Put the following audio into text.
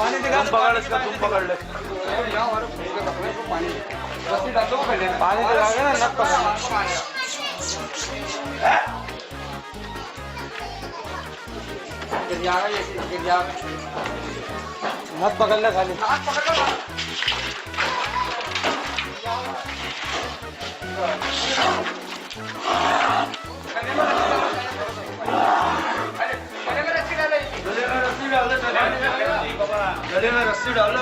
तुम पकड़ इसका, तुम पकड़ ले। पानी दिखाओगे ना, नट पकड़ना। मत पकड़ ले खाली। गले में रस्सी डालो, गले में रस्सी डालो,